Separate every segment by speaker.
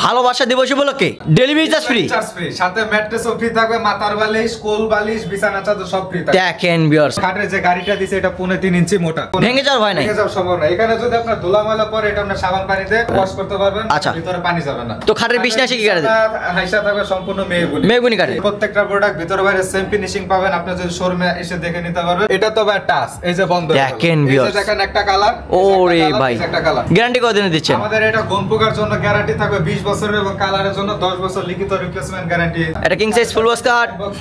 Speaker 1: ভালোবাসা দিবস উপলক্ষে ডেলিভারি চার্জ ফ্রি,
Speaker 2: সাথে ম্যাট্রেসও ফ্রি থাকবে, মাথার বালিশ, কোল বালিশ, বিছানা চাদর সব ফ্রি থাকবে।
Speaker 1: দেখেন ভিউয়ার্স,
Speaker 2: খাটের যে গাড়িটা দিছে এটা 3.5 ইঞ্চি মোটা,
Speaker 1: ভেঙে যাওয়ার ভয় নাই,
Speaker 2: ভেঙে যাওয়ার সম্ভাবনা। এখানে যদি আপনার ধুলা ময়লা পড়ে এটা আপনি সাবান পানিতে ওয়াশ করতে পারবেন,
Speaker 1: আচ্ছা,
Speaker 2: ভিতরে পানি যাবে না।
Speaker 1: তো খাটের বিছনা কি গাড়ি
Speaker 2: হাইসা থাকবে সম্পূর্ণ মেহগুনি কাঠের। প্রত্যেকটা প্রোডাক্ট ভিতরে বাইরে সেম ফিনিশিং পাবেন, আপনি যদি শোরুমে এসে দেখে নিতে পারবেন। এটা তো ভাই টাচ, এই যে বন্ধ,
Speaker 1: দেখেন ভিউয়ার্স,
Speaker 2: দেখেন একটা কালার,
Speaker 1: ওরে ভাই
Speaker 2: একটা কালার।
Speaker 1: গ্যারান্টি কতদিন দিচ্ছেন?
Speaker 2: আমাদের এটা গনপোকার জন্য গ্যারান্টি থাকবে 20 বছরের এবং কালারের জন্য 10 বছর লিখিত রিপ্লেসমেন্ট গ্যারান্টি।
Speaker 1: এটা কিং সাইজ ফুল বক্স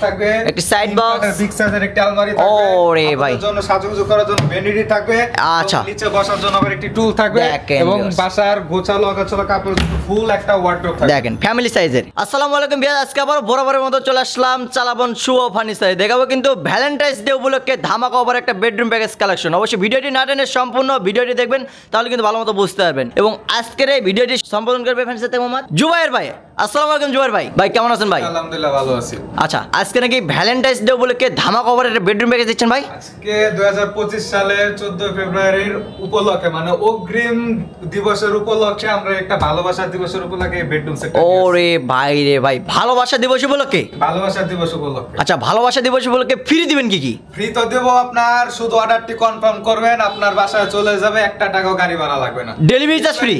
Speaker 1: থাকবে, একটা সাইড বক্স,
Speaker 2: বিগ সাইজের একটা আলমারি থাকবে,
Speaker 1: ওরে ভাই
Speaker 2: জন্য সাজুগুজু করার জন্য ভ্যানিটি থাকবে,
Speaker 1: আচ্ছা,
Speaker 2: নিচে বসার জন্য আবার একটি টুল থাকবে এবং বাসার গোছালো অগোছালো কাপড় ফুল একটা ওয়ার্ডরোব থাকবে।
Speaker 1: দেখেন ফ্যামিলি সাইজের। আসসালামু আলাইকুম ভিউয়ার্স, আজকে আবার বরাবরের মতো চলে আসলাম চালাবন শুভ ফার্নিচারে। দেখাবো কিন্তু ভ্যালেন্টাইন্স ডে উপলক্ষে ধামাকা অফার একটা বেডরুম প্যাকেজ কালেকশন। অবশ্যই ভিডিওটি না টেনে সম্পূর্ণ ভিডিওটি দেখবেন, তাহলে কিন্তু ভালো মতো বুঝতে পারবেন। এবং আজকের এই ভিডিওটি সম্পাদন করবে ফার্নিচার মোহাম্মদ জুবায়ের ভাই। আসসালামু আলাইকুম জুবায়ের ভাই, ভাই কেমন আছেন ভাই?
Speaker 2: আলহামদুলিল্লাহ ভালো আছি।
Speaker 1: আচ্ছা, আজকে নাকি ভ্যালেন্টাইন্স ডে উপলক্ষে ধামাকা অফার একটা বেডরুম প্যাকেজ দিচ্ছেন ভাই?
Speaker 2: আজকে 2025 সালের 14 ফেব্রুয়ারির উপলক্ষে, মানে অগ্রিম দিবসের উপলক্ষে আমরা একটা ভালোবাসা দিবসের উপলক্ষে বেডরুম সেট।
Speaker 1: ওরে ভাই রে ভাই, ভালোবাসা দিবস উপলক্ষে?
Speaker 2: ভালোবাসা দিবস উপলক্ষে।
Speaker 1: আচ্ছা, ভালোবাসা দিবস উপলক্ষে ফ্রি দিবেন কি কি?
Speaker 2: ফ্রি তো দেব, আপনার শুধু অর্ডারটি কনফার্ম করবেন, আপনার বাসায় চলে যাবে, 1 টাকাও গাড়ি ভাড়া লাগবে না।
Speaker 1: ডেলিভারি চার্জ ফ্রি,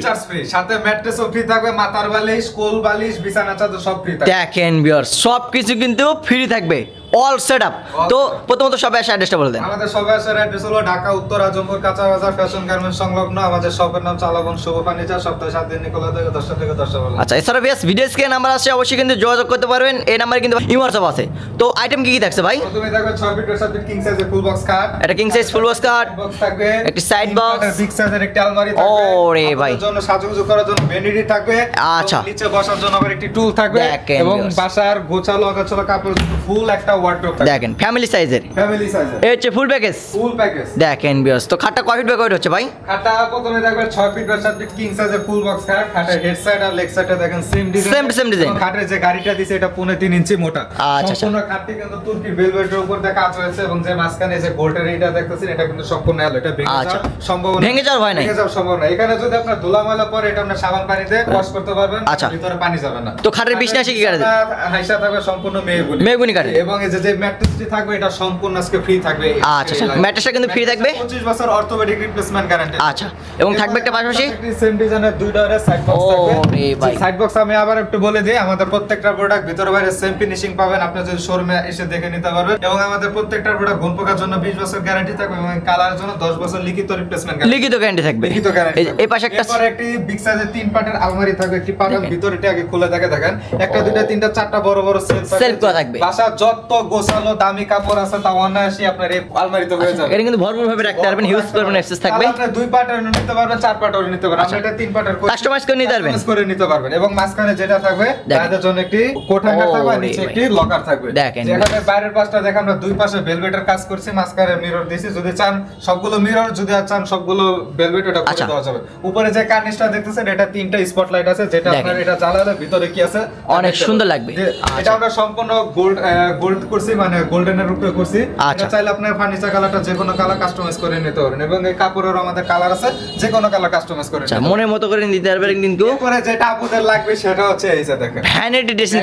Speaker 2: সাথে ম্যাট্রেসও ফ্রি থাকবে, মাথার বালিশ, কোল বালিশ, বিছানা চাদর সব ফ্রি থাকবে।
Speaker 1: দেখেন ভিউয়ার্স, সবকিছু কিন্তু ফ্রি থাকবে, অল সেটআপ। তো প্রথমত সব অ্যাড্রেসটা বলে দেন।
Speaker 2: আমাদের সব অ্যাড্রেস হলো ঢাকা উত্তর আজমপুর কাঁচা বাজার ফ্যাশন গার্মেন্টস সংলগ্ন। আমাদের শপের নাম চালাবন শুভ ফার্নিচার, সপ্তাহে 7 দিন নিকলা থেকে 10টা থেকে 10টা পর্যন্ত।
Speaker 1: আচ্ছা, এছাড়া ভিউয়ার্স ভিডিও স্ক্রিনে নাম্বার আছে, অবশ্যই কিন্তু যোগাযোগ করতে পারবেন। এই নাম্বারে কিন্তু হোয়াটসঅ্যাপ আছে। তো আইটেম কি কি থাকছে ভাই?
Speaker 2: প্রথমে থাকবে 6 ফিট 7 ফিট কিং সাইজের ফুল বক্স খাট,
Speaker 1: এটা কিং সাইজ ফুল বক্স খাট
Speaker 2: বক্স থাকবে,
Speaker 1: একটা সাইড বক্স,
Speaker 2: বিগ সাইজের একটা আলমারি থাকবে,
Speaker 1: ওরে ভাই,
Speaker 2: জন্য সাজুগুজু করার জন্য ভ্যানিটি থাকবে,
Speaker 1: আচ্ছা,
Speaker 2: নিচে বসার জন্য আবার একটি টুল থাকবে এবং বাসার গোছালো অগোছালো কাপড় ফুল একটা ওয়ার্ডরোব থাকবে।
Speaker 1: দেখেন ফ্যামিলি সাইজের,
Speaker 2: ফ্যামিলি সাইজের
Speaker 1: এই হচ্ছে ফুল প্যাকেজ,
Speaker 2: ফুল প্যাকেজ।
Speaker 1: দেখেন ভিউয়ার্স, তো খাটটা কয় ফিট বাই কয় ফিট হচ্ছে ভাই?
Speaker 2: খাটটা প্রথমে থাকবে 6 ফিট 7 ফিট কিং সাইজের ফুল বক্স খাট। খাটের হেড সাইড আর লেগ সাইডে দেখেন সেম ডিজাইন। খাটের যে গাড়িটা দিছে এটা 3.5 ইঞ্চি মোটা।
Speaker 1: আচ্ছা,
Speaker 2: সম্পূর্ণ খাটটি কিন্তু তুর্কির ভেলভেটের উপর দিয়ে কাজ হয়েছে এবং যে মাঝখানে যে গোল্ডের এইটা দেখতেছেন এটা কিন্তু সম্পূর্ণ অ্যালো, এটা ভেঙে যাওয়ার সম্ভাবনা,
Speaker 1: ভেঙে যাওয়ার ভয় নাই,
Speaker 2: ভেঙে যাওয়ার সম্ভাবনা। এখানে যদি আপনার ধুলা ময়লা পড়ে এটা আপনি সাবান পানিতে ওয়াশ করতে পারবেন,
Speaker 1: আচ্ছা,
Speaker 2: ভিতরে পানি যাবে না।
Speaker 1: তো খাটের বিছনা কি গাড়ি
Speaker 2: হাইসা থাকবে সম্পূর্ণ মেহগুনি কাঠের এবং এই যে ম্যাট্রেসটি থাকবে এটা সম্পূর্ণ আজকে ফ্রি থাকবে।
Speaker 1: আচ্ছা, ম্যাট্রেসটা কিন্তু ফ্রি থাকবে,
Speaker 2: 25 বছর অর্থোপেডিক রিপ্লেসমেন্ট গ্যারান্টি।
Speaker 1: আচ্ছা, এবং থাকবে একটা পাশাপাশি
Speaker 2: সেম ডিজাইনের দুইটা সাইড বক্স থাকবে।
Speaker 1: ওরে ভাই,
Speaker 2: সাইড বক্স আমি আবার একটু বলে দিই, আমাদের প্রত্যেকটা প্রোডাক্ট ভিতরে বাইরে সেম ফিনিশিং পাবেন, আপনি যদি শোরুমে এসে দেখে নিতে পারবেন। এবং আমাদের প্রত্যেকটা প্রোডাক্ট গনপোকার জন্য 20 বছর গ্যারান্টি থাকবে এবং কালারের জন্য 10 বছর লিখিত রিপ্লেসমেন্ট গ্যারান্টি,
Speaker 1: লিখিত গ্যারান্টি থাকবে।
Speaker 2: লিখিত গ্যারান্টি।
Speaker 1: এই পাশে একটা
Speaker 2: এরপর একটি বিগ সাইজের 3 পার্টের আলমারি থাকবে, একটি পার্টের ভিতরে এটা আগে খুলে দেখেন, একটা দুইটা তিনটা চারটা বড় বড় সেলফ করা থাকবে। বাসা যত গোছালো দামি কাপড় আছে তা অনায়াসই আপনার এই আলমারিতে হয়ে যাবে।
Speaker 1: এটা কিন্তু ভরপুর ভাবে রাখতে পারবেন, হিউজ পরিমাণ অ্যাক্সেস থাকবে।
Speaker 2: আপনি 2 পার্টের নিতে পারবেন, 4 পার্টের নিতে পারবেন, আপনি এটা 3 পার্টের
Speaker 1: কাস্টমাইজ করে নিতে পারবেন,
Speaker 2: করে নিতে পারবেন। এবং মাঝখানে যেটা থাকবে তাদের জন্য একটি কোট হ্যাঙ্গার থাকবে, নিচে একটি লকার থাকবে। যেখানে বাইরের পাশটা দেখেন আমরা দুই পাশে ভেলভেটের কাজ করছি, মাঝখানে মিরর দিয়েছি, যদি চান সবগুলো মিরর, যদি চান সবগুলো ভেলভেট ওটা করে দেওয়া যাবে। উপরে যে কার্নিশটা দেখতেছেন এটা 3টা স্পটলাইট আছে, যেটা আপনার এটা জ্বালালে ভিতরে কি আছে
Speaker 1: অনেক সুন্দর লাগবে।
Speaker 2: এটা আমরা সম্পূর্ণ গোল্ড করছি, মানে গোল্ডেনের উপরে করছি। এটা চাইলে আপনার ফার্নিচার কালারটা যে কোনো কালার কাস্টমাইজ করে নিতে পারেন এবং এই কাপড়ের আমাদের কালার আছে, যে কোনো কালার কাস্টমাইজ করে নিতে পারেন,
Speaker 1: মনের মতো করে নিতে পারবেন। কিন্তু
Speaker 2: পরে যেটা আপনাদের লাগবে সেটা হচ্ছে এই যে দেখেন
Speaker 1: ভ্যানিটি ড্রেসিং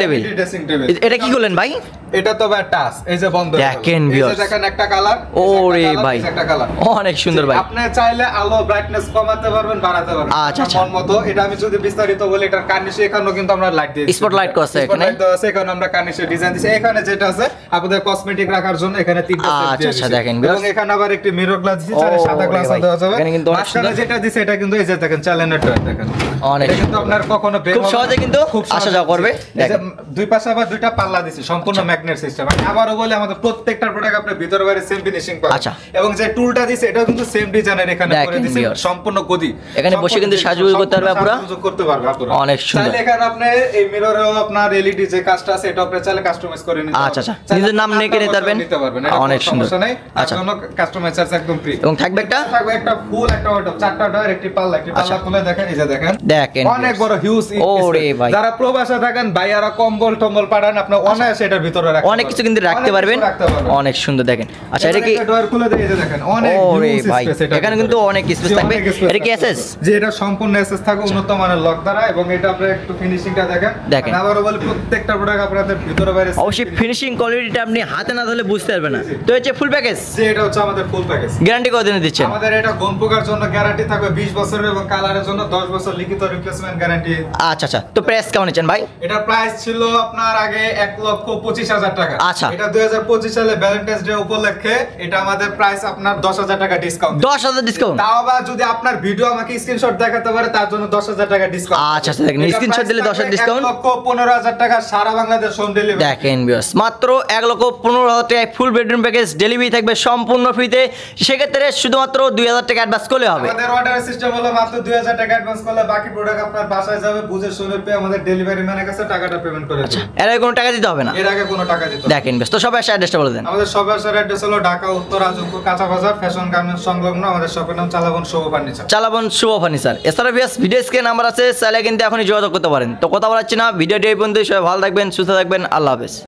Speaker 1: টেবিল। এটা কি করলেন ভাই?
Speaker 2: এটা তো ভাই টাচ, এই যে বন্ধ,
Speaker 1: দেখেন ভিউয়ার্স,
Speaker 2: দেখেন একটা কালার,
Speaker 1: ওরে ভাই
Speaker 2: একটা কালার
Speaker 1: অনেক সুন্দর ভাই।
Speaker 2: আপনি চাইলে আলো ব্রাইটনেস কমাতে পারবেন, বাড়াতে পারবেন,
Speaker 1: আচ্ছা,
Speaker 2: মন মতো। এটা আমি যদি বিস্তারিত বলি, এটার কার্নিশে এখানেও কিন্তু আমরা লাইট দিয়েছি,
Speaker 1: স্পটলাইট আছে এখানে,
Speaker 2: এখানে আমরা কার্নিশে ডিজাইন দিয়েছি। এখানে যেটা আছে আপনাদের কসমেটিক রাখার জন্য এখানে 3টা সেট দিয়েছি।
Speaker 1: আচ্ছা, দেখেন
Speaker 2: এবং এখানে আবার একটি মিরর গ্লাস দিয়েছি, আর সাদা গ্লাস দেওয়া যাবে। মাঝখানে যেটা দিয়েছে এটা কিন্তু এই যে দেখেন চ্যালেঞ্জার দেখেন,
Speaker 1: অনেক
Speaker 2: কিন্তু আপনার কখনো
Speaker 1: খুব সহজে কিন্তু আসা যাওয়া করবে।
Speaker 2: দেখেন দুই পাশে আবার দুইটা পাল্লা দিয়েছি, সম্পূর্ণ ম্যাগনেট সিস্টেম। আমি আবারও বলি, আমাদের প্রত্যেকটা প্রোডাক্ট আপনি ভিতর বাইরে সেম ফিনিশিং পাবেন।
Speaker 1: আচ্ছা,
Speaker 2: এবং যে টুলটা দিয়েছে এটাও কিন্তু সেম ডিজাইনের এখানে করে দিয়েছি, সম্পূর্ণ গদি।
Speaker 1: এখানে বসে কিন্তু সাজুগুজু করতে পারবে, পুরো
Speaker 2: সাজুগুজু করতে পারবে আপনারা,
Speaker 1: অনেক সুন্দর।
Speaker 2: চাইলে এখানে আপনি এই মিররেও আপনার এলইডি যে কাজটা আছে এটা আপনি চাইলে কাস্টমাইজ করে নিতে পারবেন।
Speaker 1: আচ্ছা, নিজের নাম নিয়ে নিতে পারবেন অনেক সুন্দর আচ্ছা
Speaker 2: কাস্টমার চার্জ একদম ফ্রি
Speaker 1: এবং থাকবে একটা
Speaker 2: ফুল একটা ওয়ার্ডরোব চারটা ডয়ার একটি পাল্লা খুলে দেখেন এই যে দেখেন অনেক বড় হিউজ
Speaker 1: ওরে ভাই
Speaker 2: যারা প্রবাসে থাকেন ভাইয়ারা কম্বল টম্বল পাঠান আপনি অনায়াসে এটার ভিতরে রাখতে
Speaker 1: অনেক কিছু কিন্তু রাখতে পারবেন অনেক সুন্দর দেখেন আচ্ছা এটা কি
Speaker 2: ডয়ার খুলে দিয়ে এই যে দেখেন অনেক হিউজ স্পেস
Speaker 1: এখানে কিন্তু অনেক স্পেস থাকবে এটা কি এসএস
Speaker 2: যে এটা সম্পূর্ণ এসএস থাকে উন্নত মানের লক দ্বারা এবং এটা আপনারা একটু ফিনিশিংটা দেখেন আবারো বলি প্রত্যেকটা প্রোডাক্ট আপনাদের ভিতরে বাইরে
Speaker 1: অবশ্যই ফিনিশিং কোয়ালিটিটা আপনি হাতে না ধরলে বুঝতে পারবেন না তো হচ্ছে ফুল প্যাকেজ
Speaker 2: যে এটা হচ্ছে আমাদের ফুল প্যাকেজ
Speaker 1: গ্যারান্টি কতদিনে দিচ্ছেন
Speaker 2: আমাদের এটা গন পোকার জন্য গ্যারান্টি থাকবে 20 বছরের এবং কালারের জন্য 10 বছর লিখিত রিপ্লেসমেন্ট গ্যারান্টি
Speaker 1: আচ্ছা তো প্রাইস কেমন নিচ্ছেন ভাই
Speaker 2: এটা প্রাইস ছিল আপনার আগে 1,25,000 টাকা
Speaker 1: আচ্ছা
Speaker 2: এটা 2025 সালে ভ্যালেন্টাইন্স ডে উপলক্ষে এটা আমাদের প্রাইস আপনার 10,000 টাকা ডিসকাউন্ট
Speaker 1: 10,000 ডিসকাউন্ট
Speaker 2: তাও আবার যদি আপনার ভিডিও আমাকে স্ক্রিনশট দেখাতে পারে তার জন্য 10,000 টাকা ডিসকাউন্ট
Speaker 1: আচ্ছা দেখেন স্ক্রিনশট দিলে 10,000 ডিসকাউন্ট
Speaker 2: 1,15,000 টাকা সারা বাংলাদেশ হোম ডেলিভারি
Speaker 1: দেখেন ভিউয়ার্স মাত্র 1,15,000 টাকায় ফুল বেডরুম প্যাকেজ ডেলিভারি থাকবে সম্পূর্ণ ফ্রিতে সেক্ষেত্রে শুধুমাত্র 2,000 টাকা অ্যাডভান্স করলে হবে
Speaker 2: আমাদের অর্ডার সিস্টেম হলো মাত্র 2,000 টাকা অ্যাডভান্স করলে বাকি প্রোডাক্ট আপনার বাসায় যাবে বুঝে শুনে পেয়ে আমাদের ডেলিভারি ম্যানের কাছে টাকাটা পেমেন্ট করে দেব
Speaker 1: এর আগে কোনো টাকা দিতে হবে না
Speaker 2: এর আগে কোনো টাকা দিতে
Speaker 1: দেখেন বেশ তো সবাই অ্যাড্রেসটা বলে দেন
Speaker 2: আমাদের সবার অ্যাড্রেস হলো ঢাকা উত্তর আজমপুর কাঁচা বাজার ফ্যাশন গার্মেন্টস সংলগ্ন আমাদের শপের নাম চালাবন শুভ ফার্নিচার এছাড়া ভিউয়ার্স ভিডিও স্ক্রিনে নাম্বার আছে চাইলে কিন্তু এখনই যোগাযোগ করতে পারেন তো কথা বলাচ্ছি না ভিডিওটি এই পর্যন্ত সবাই ভালো থাকবেন সুস্থ থাকবেন আল্লাহ হাফেজ